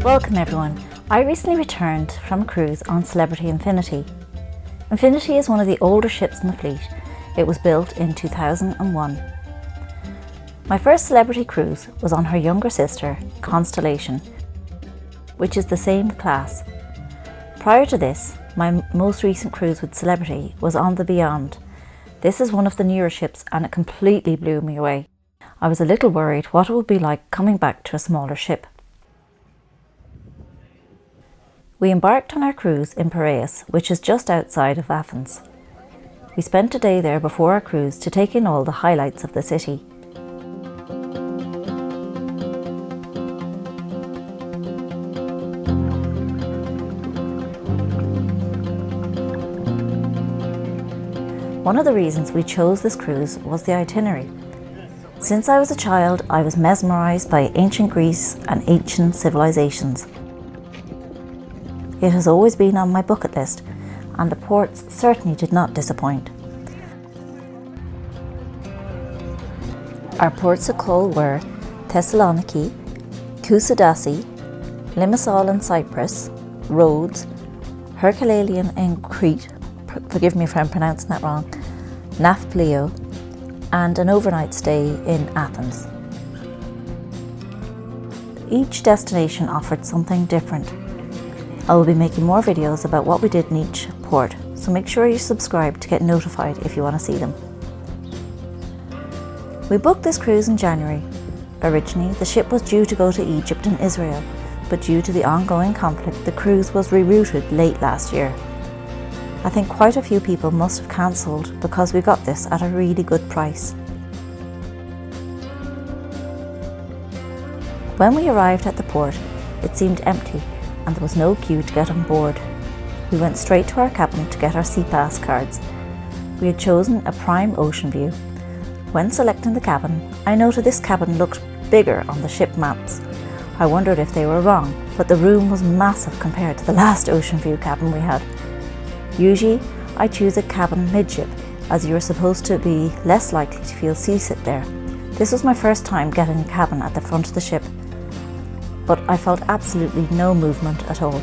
Welcome everyone. I recently returned from a cruise on Celebrity Infinity. Infinity is one of the older ships in the fleet. It was built in 2001. My first celebrity cruise was on her younger sister, Constellation, which is the same class. Prior to this, my most recent cruise with Celebrity was on the Beyond. This is one of the newer ships and it completely blew me away. I was a little worried what it would be like coming back to a smaller ship. We embarked on our cruise in Piraeus, which is just outside of Athens. We spent a day there before our cruise to take in all the highlights of the city. One of the reasons we chose this cruise was the itinerary. Since I was a child, I was mesmerised by ancient Greece and ancient civilizations. It has always been on my bucket list, and the ports certainly did not disappoint. Our ports of call were Thessaloniki, Kusadasi, Limassol in Cyprus, Rhodes, Herculaneum in Crete, forgive me if I'm pronouncing that wrong, Nafplio, and an overnight stay in Athens. Each destination offered something different. I will be making more videos about what we did in each port, so make sure you subscribe to get notified if you want to see them. We booked this cruise in January. Originally, the ship was due to go to Egypt and Israel, but due to the ongoing conflict, the cruise was rerouted late last year. I think quite a few people must have cancelled because we got this at a really good price. When we arrived at the port, it seemed empty and there was no queue to get on board. We went straight to our cabin to get our SeaPass cards. We had chosen a prime ocean view. When selecting the cabin, I noted this cabin looked bigger on the ship maps. I wondered if they were wrong, but the room was massive compared to the last ocean view cabin we had. Usually, I choose a cabin midship, as you are supposed to be less likely to feel seasick there. This was my first time getting a cabin at the front of the ship, but I felt absolutely no movement at all.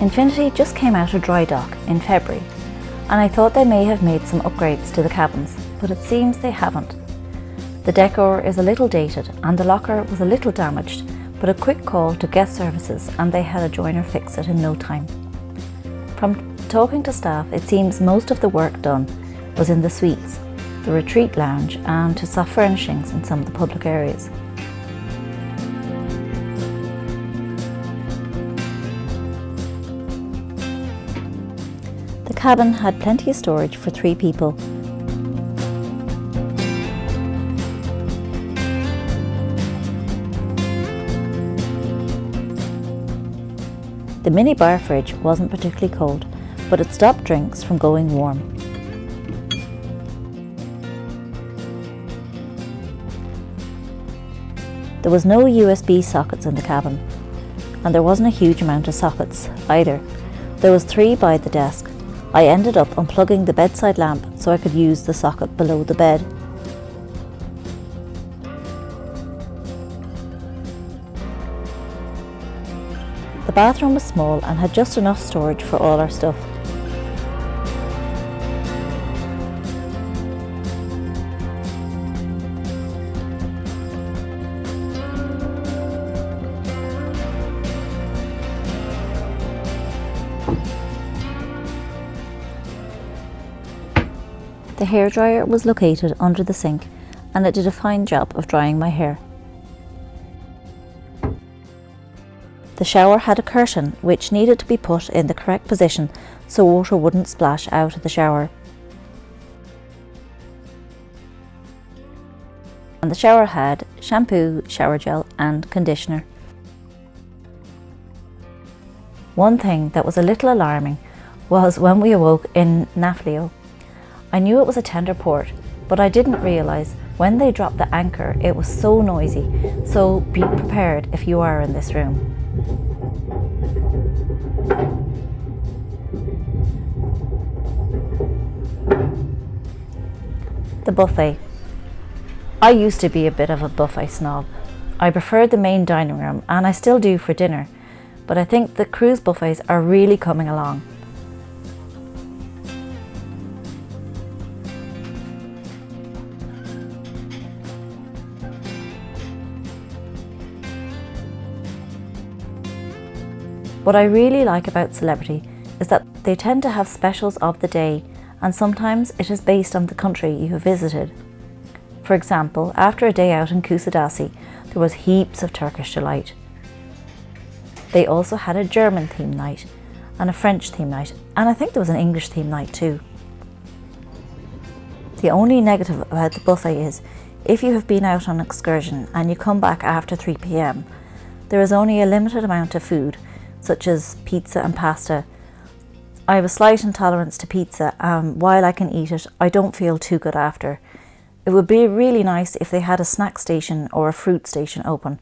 Infinity just came out of dry dock in February, and I thought they may have made some upgrades to the cabins, but it seems they haven't. The decor is a little dated and the locker was a little damaged, but a quick call to guest services and they had a joiner fix it in no time. From talking to staff, it seems most of the work done was in the suites, the retreat lounge and to soft furnishings in some of the public areas. The cabin had plenty of storage for 3 people. The mini bar fridge wasn't particularly cold, but it stopped drinks from going warm. There was no USB sockets in the cabin, and there wasn't a huge amount of sockets either. There was 3 by the desk. I ended up unplugging the bedside lamp so I could use the socket below the bed. The bathroom was small and had just enough storage for all our stuff. The hairdryer was located under the sink and it did a fine job of drying my hair. The shower had a curtain which needed to be put in the correct position so water wouldn't splash out of the shower. And the shower had shampoo, shower gel and conditioner. One thing that was a little alarming was when we awoke in Nafplio. I knew it was a tender port, but I didn't realise when they dropped the anchor it was so noisy, so be prepared if you are in this room. The buffet. I used to be a bit of a buffet snob. I preferred the main dining room, and I still do for dinner, but I think the cruise buffets are really coming along. What I really like about Celebrity is that they tend to have specials of the day, and sometimes it is based on the country you have visited. For example, after a day out in Kusadasi, there was heaps of Turkish delight. They also had a German theme night and a French theme night, and I think there was an English theme night too. The only negative about the buffet is, if you have been out on an excursion and you come back after 3 p.m, there is only a limited amount of food, such as pizza and pasta. I have a slight intolerance to pizza, and while I can eat it, I don't feel too good after. It would be really nice if they had a snack station or a fruit station open.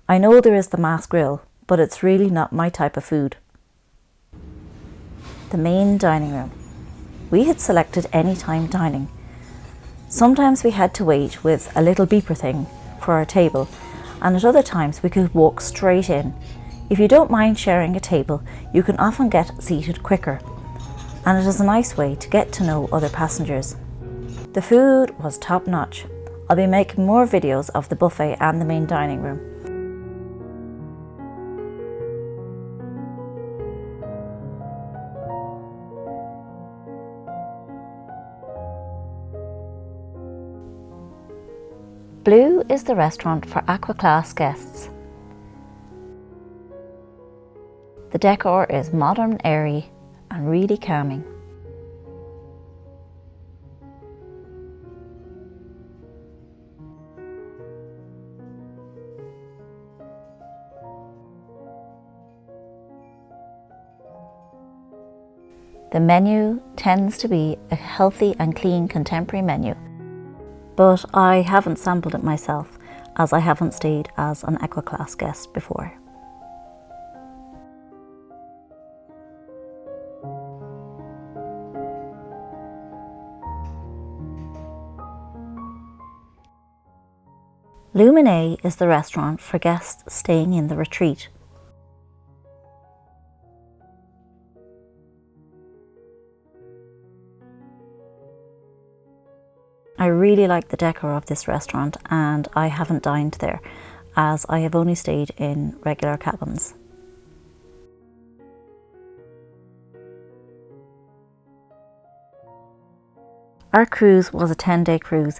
I know there is the Mass Grill, but it's really not my type of food. The main dining room. We had selected anytime dining. Sometimes we had to wait with a little beeper thing for our table, and at other times we could walk straight in. If you don't mind sharing a table, you can often get seated quicker, and it is a nice way to get to know other passengers. The food was top notch. I'll be making more videos of the buffet and the main dining room. Blue is the restaurant for Aqua Class guests. The decor is modern, airy, and really calming. The menu tends to be a healthy and clean contemporary menu, but I haven't sampled it myself, as I haven't stayed as an Aqua Class guest before. Lumine is the restaurant for guests staying in the retreat. I really like the decor of this restaurant, and I haven't dined there as I have only stayed in regular cabins. Our cruise was a 10-day cruise,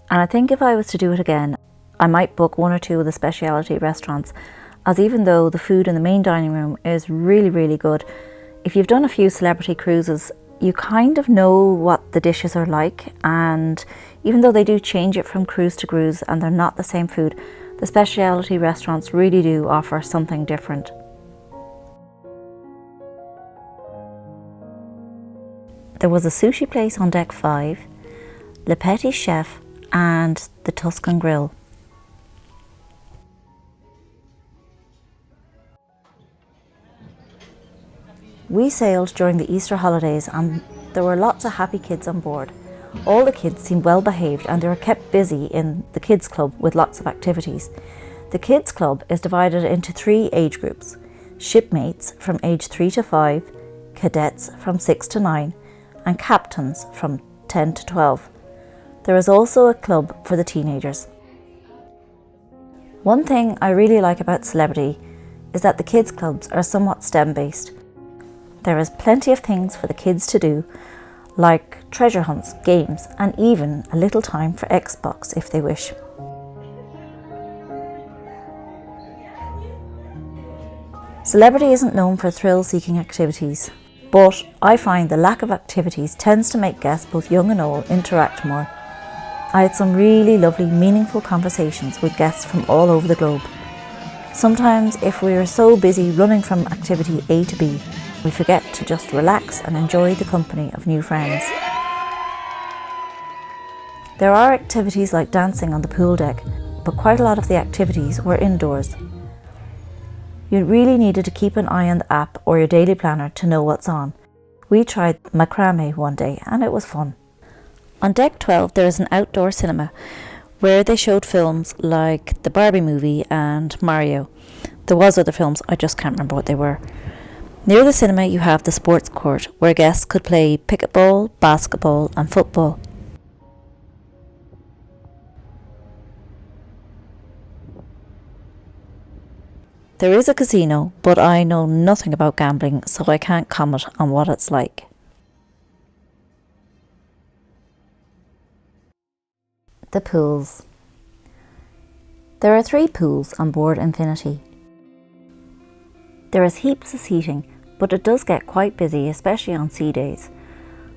and I think if I was to do it again, I might book one or two of the specialty restaurants, as even though the food in the main dining room is really good, if you've done a few Celebrity cruises, you kind of know what the dishes are like, and even though they do change it from cruise to cruise and they're not the same food, the specialty restaurants really do offer something different. There was a sushi place on deck 5, Le Petit Chef, and the Tuscan Grill. We sailed during the Easter holidays, and there were lots of happy kids on board. All the kids seemed well behaved, and they were kept busy in the kids club with lots of activities. The kids club is divided into 3 age groups: shipmates from age 3 to 5, cadets from 6 to 9, and captains from 10 to 12. There is also a club for the teenagers. One thing I really like about Celebrity is that the kids clubs are somewhat STEM based. There is plenty of things for the kids to do, like treasure hunts, games, and even a little time for Xbox if they wish. Celebrity isn't known for thrill-seeking activities, but I find the lack of activities tends to make guests, both young and old, interact more. I had some really lovely, meaningful conversations with guests from all over the globe. Sometimes, if we are so busy running from activity A to B, we forget to just relax and enjoy the company of new friends. There are activities like dancing on the pool deck, but quite a lot of the activities were indoors. You really needed to keep an eye on the app or your daily planner to know what's on. We tried macrame one day and it was fun. On deck 12 there is an outdoor cinema where they showed films like the Barbie movie and Mario. There was other films, I just can't remember what they were. Near the cinema you have the sports court, where guests could play pickleball, basketball and football. There is a casino, but I know nothing about gambling, so I can't comment on what it's like. The pools. There are 3 pools on board Infinity. There is heaps of seating, but it does get quite busy, especially on sea days.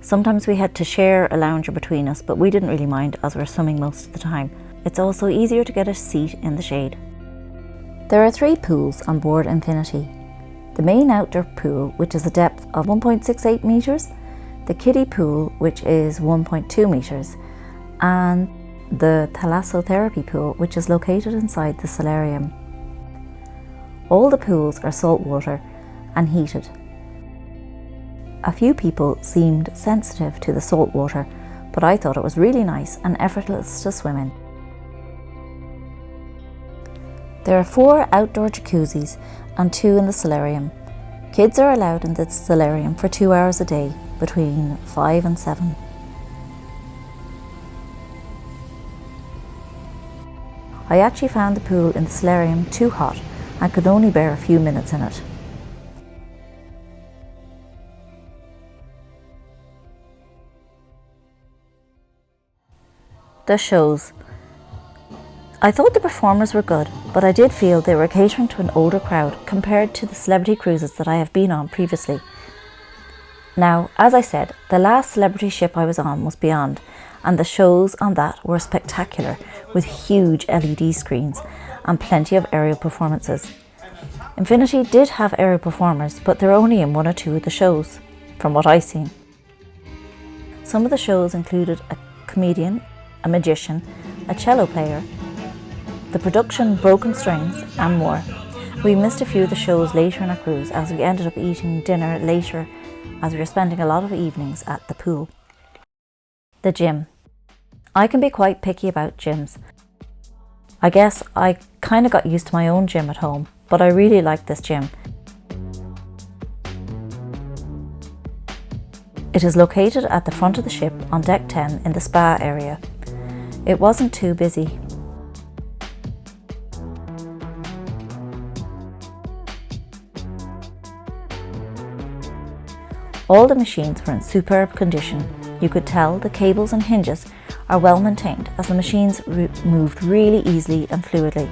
Sometimes we had to share a lounger between us, but we didn't really mind as we were swimming most of the time. It's also easier to get a seat in the shade. There are 3 pools on board Infinity. The main outdoor pool, which is a depth of 1.68 metres, the kiddie pool, which is 1.2 metres, and the thalassotherapy pool, which is located inside the solarium. All the pools are saltwater and heated. A few people seemed sensitive to the salt water, but I thought it was really nice and effortless to swim in. There are 4 outdoor jacuzzis and 2 in the solarium. Kids are allowed in the solarium for 2 hours a day, between 5 and 7. I actually found the pool in the solarium too hot and could only bear a few minutes in it. The shows. I thought the performers were good, but I did feel they were catering to an older crowd compared to the celebrity cruises that I have been on previously. Now, as I said, the last celebrity ship I was on was Beyond, and the shows on that were spectacular, with huge LED screens and plenty of aerial performances. Infinity did have aerial performers, but they're only in 1 or 2 of the shows, from what I've seen. Some of the shows included a comedian, a magician, a cello player, the production Broken Strings and more. We missed a few of the shows later in our cruise as we ended up eating dinner later as we were spending a lot of evenings at the pool. The gym. I can be quite picky about gyms. I guess I kind of got used to my own gym at home, but I really like this gym. It is located at the front of the ship on deck 10 in the spa area. It wasn't too busy. All the machines were in superb condition. You could tell the cables and hinges are well maintained as the machines moved really easily and fluidly.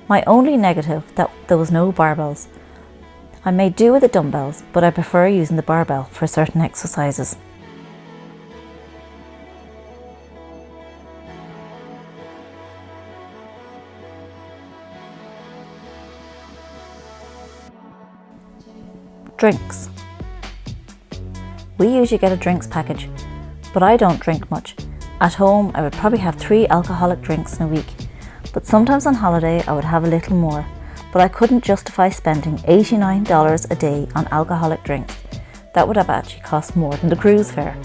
My only negative that there was no barbells. I made do with the dumbbells, but I prefer using the barbell for certain exercises. Drinks. We usually get a drinks package, but I don't drink much. At home, I would probably have 3 alcoholic drinks in a week. But sometimes on holiday I would have a little more, but I couldn't justify spending $89 a day on alcoholic drinks. That would have actually cost more than the cruise fare.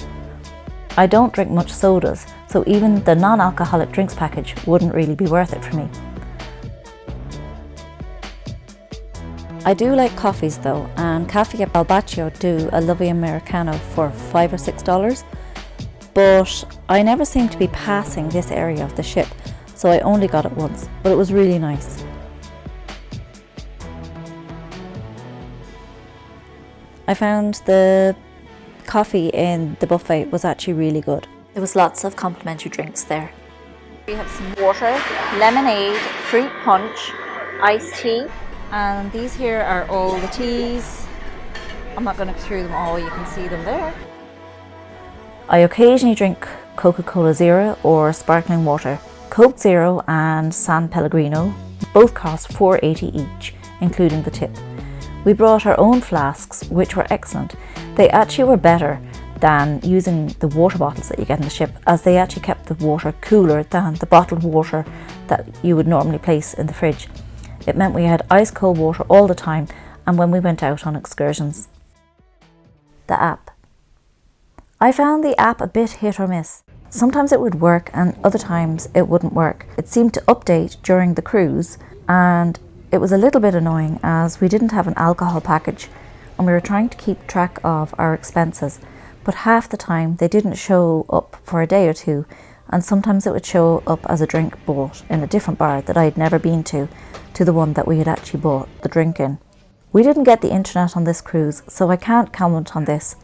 I don't drink much sodas, so even the non-alcoholic drinks package wouldn't really be worth it for me. I do like coffees though, and Cafe Albaccio do a lovely Americano for $5 or $6, but I never seem to be passing this area of the ship, so I only got it once, but it was really nice. I found the coffee in the buffet was actually really good. There was lots of complimentary drinks there. We have some water, lemonade, fruit punch, iced tea, and these here are all the teas. I'm not going to go through them all, you can see them there. I occasionally drink Coca-Cola Zero or sparkling water. Coke Zero and San Pellegrino both cost $4.80 each, including the tip. We brought our own flasks, which were excellent. They actually were better than using the water bottles that you get in the ship, as they actually kept the water cooler than the bottled water that you would normally place in the fridge. It meant we had ice cold water all the time, and when we went out on excursions. The app. I found the app a bit hit or miss. Sometimes it would work and other times it wouldn't work. It seemed to update during the cruise, and it was a little bit annoying as we didn't have an alcohol package and we were trying to keep track of our expenses, but half the time they didn't show up for a day or two, and sometimes it would show up as a drink bought in a different bar that I had never been to the one that we had actually bought the drink in. We didn't get the internet on this cruise, so I can't comment on this.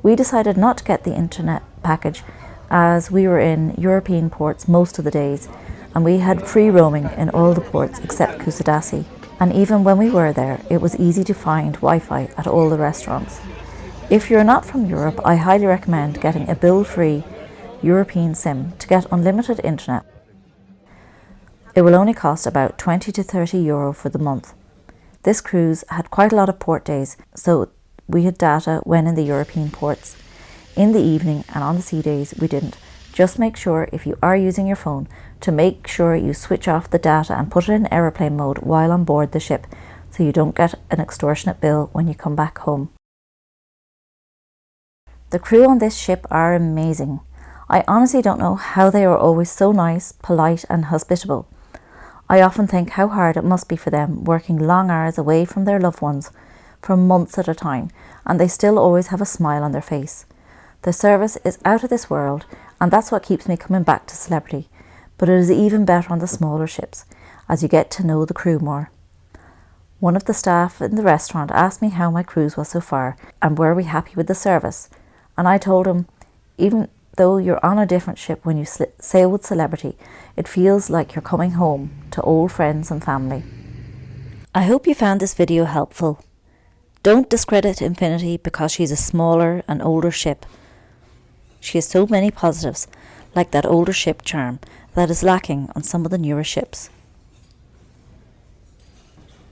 We decided not to get the internet package as we were in European ports most of the days, and we had free roaming in all the ports except Kusadasi. And even when we were there, it was easy to find Wi-Fi at all the restaurants. If you're not from Europe, I highly recommend getting a bill-free European SIM to get unlimited internet. It will only cost about 20 to 30 euro for the month. This cruise had quite a lot of port days, so we had data when in the European ports. In the evening and on the sea days, we didn't. Just make sure, if you are using your phone, to make sure you switch off the data and put it in airplane mode while on board the ship, so you don't get an extortionate bill when you come back home. The crew on this ship are amazing. I honestly don't know how they are always so nice, polite and hospitable. I often think how hard it must be for them working long hours away from their loved ones for months at a time, and they still always have a smile on their face. The service is out of this world, and that's what keeps me coming back to Celebrity. But it is even better on the smaller ships, as you get to know the crew more. One of the staff in the restaurant asked me how my cruise was so far, and were we happy with the service. And I told him, even though you're on a different ship when you sail with Celebrity, it feels like you're coming home to old friends and family. I hope you found this video helpful. Don't discredit Infinity because she's a smaller and older ship. She has so many positives, like that older ship charm, that is lacking on some of the newer ships.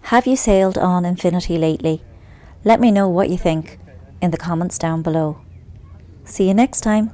Have you sailed on Infinity lately? Let me know what you think in the comments down below. See you next time.